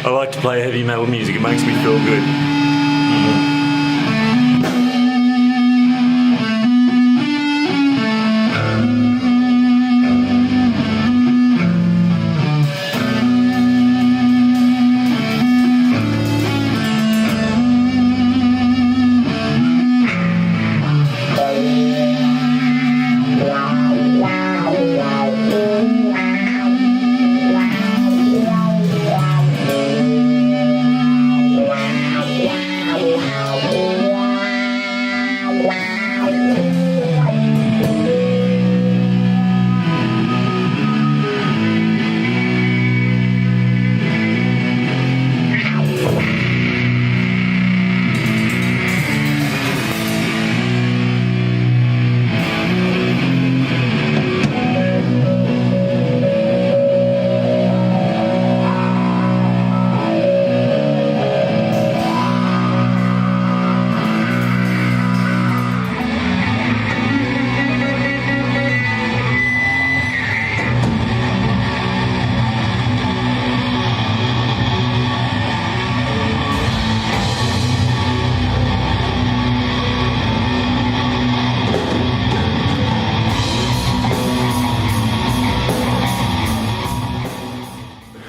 I like to play heavy metal music. It makes me feel good.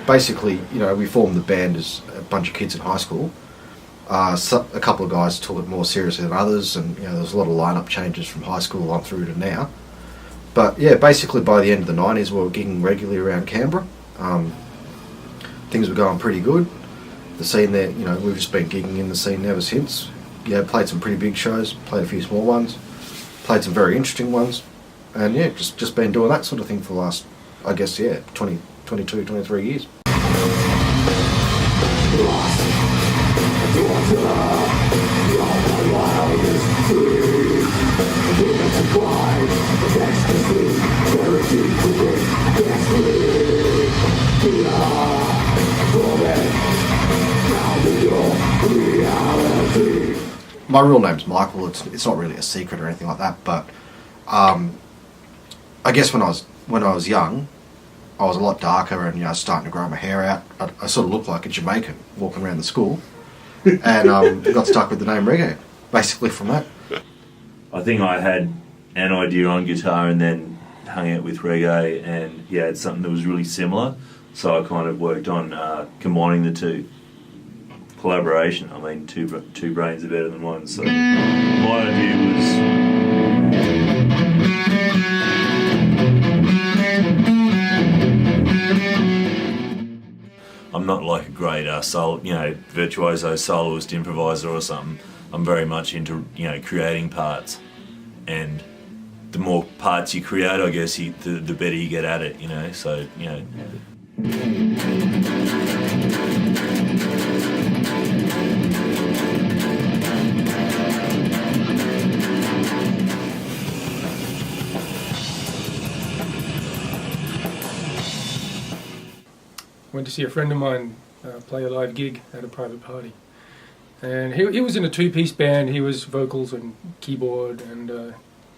Basically, we formed the band as a bunch of kids in high school. A couple of guys took it more seriously than others, and there was a lot of lineup changes from high school on through to now. But yeah, basically by the end of the 90s we were gigging regularly around Canberra. Things were going pretty good. The scene there, we've just been gigging in the scene ever since. Played some pretty big shows, played a few small ones, played some very interesting ones, and yeah, just been doing that sort of thing for the last, 22, 23 years. My real name's Michael. It's not really a secret or anything like that, but I guess when I was young, I was a lot darker and starting to grow my hair out. I sort of looked like a Jamaican walking around the school, and got stuck with the name Reggae, basically from that. I think I had an idea on guitar and then hung out with reggae, and it's something that was really similar. So I kind of worked on combining the two. Collaboration. I mean, two brains are better than one. So my idea was. I'm not like a great virtuoso soloist improviser or something. I'm very much into creating parts, and the more parts you create, I guess the better you get at it. So. Went to see a friend of mine play a live gig at a private party, and he was in a two-piece band. He was vocals and keyboard, and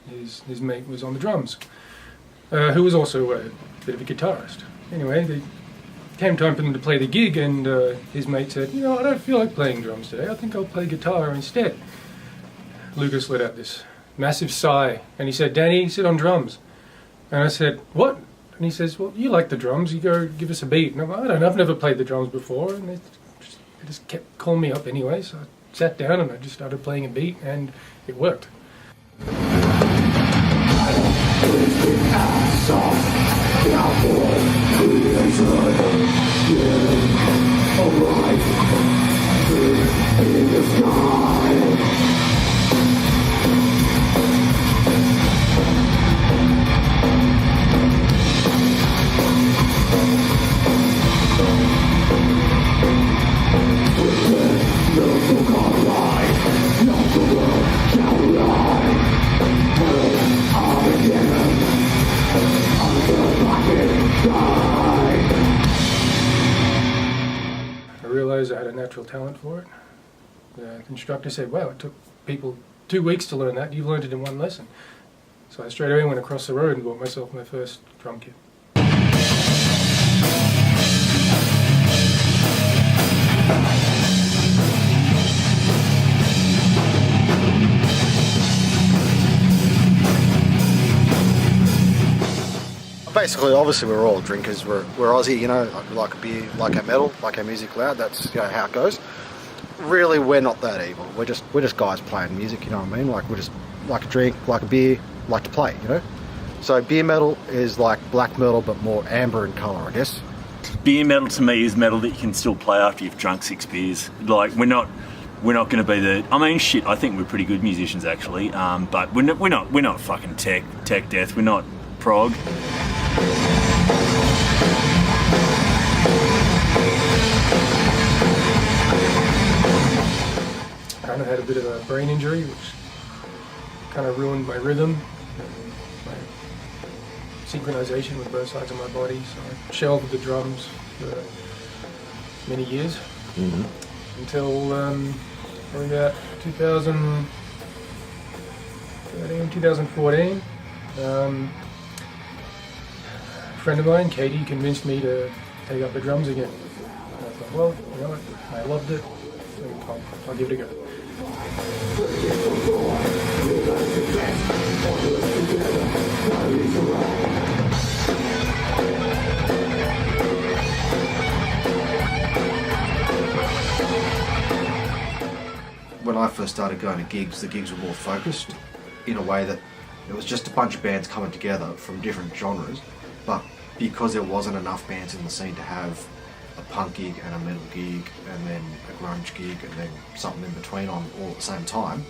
his mate was on the drums, who was also a bit of a guitarist. Anyway, it came time for them to play the gig, and his mate said, I don't feel like playing drums today. I think I'll play guitar instead. Lucas let out this massive sigh, and he said, Danny, sit on drums. And I said, what? And he says, well, you like the drums, you go give us a beat. And I'm like, I don't know, I've never played the drums before. And they just kept calling me up anyway, so I sat down and I just started playing a beat, and it worked. I had a natural talent for it. The instructor said, wow, it took people 2 weeks to learn that. You've learned it in one lesson. So I straight away went across the road and bought myself my first drum kit. Basically, obviously, we're all drinkers. We're Aussie, you know. We like a beer, like our metal, like our music loud. That's, you know, how it goes. Really, we're not that evil. We're just guys playing music. You know what I mean? Like, we're just like a drink, like a beer, like to play. You know. So beer metal is like black metal, but more amber in colour, I guess. Beer metal to me is metal that you can still play after you've drunk 6 beers. Like, we're not going to be the. I mean, shit. I think we're pretty good musicians actually, but we're not fucking tech death. We're not prog. Kind of had a bit of a brain injury, which kind of ruined my rhythm and my synchronization with both sides of my body. So I shelved the drums for many years until probably about 2013, 2014. A friend of mine, Katie, convinced me to take up the drums again. And I thought, well, you know what, I loved it, so I'll give it a go. When I first started going to gigs, the gigs were more focused in a way that it was just a bunch of bands coming together from different genres, but because there wasn't enough bands in the scene to have a punk gig and a metal gig and then a grunge gig and then something in between on all at the same time,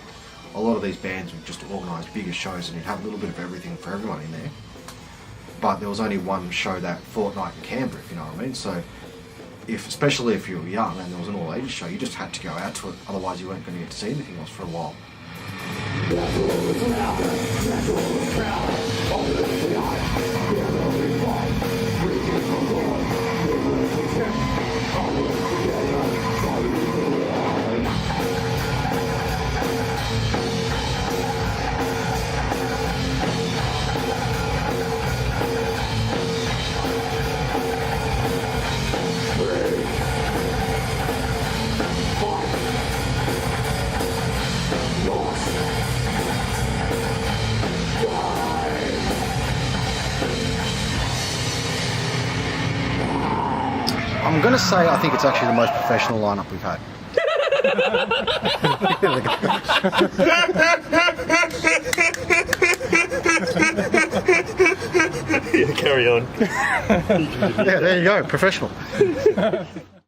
a lot of these bands would just organise bigger shows and you'd have a little bit of everything for everyone in there. But there was only one show that fortnight in Canberra, if you know what I mean. So especially if you were young and there was an all ages show, you just had to go out to it, otherwise you weren't going to get to see anything else for a while. I'm going to say I think it's actually the most professional lineup we've had. Yeah, carry on. Yeah, there you go, professional.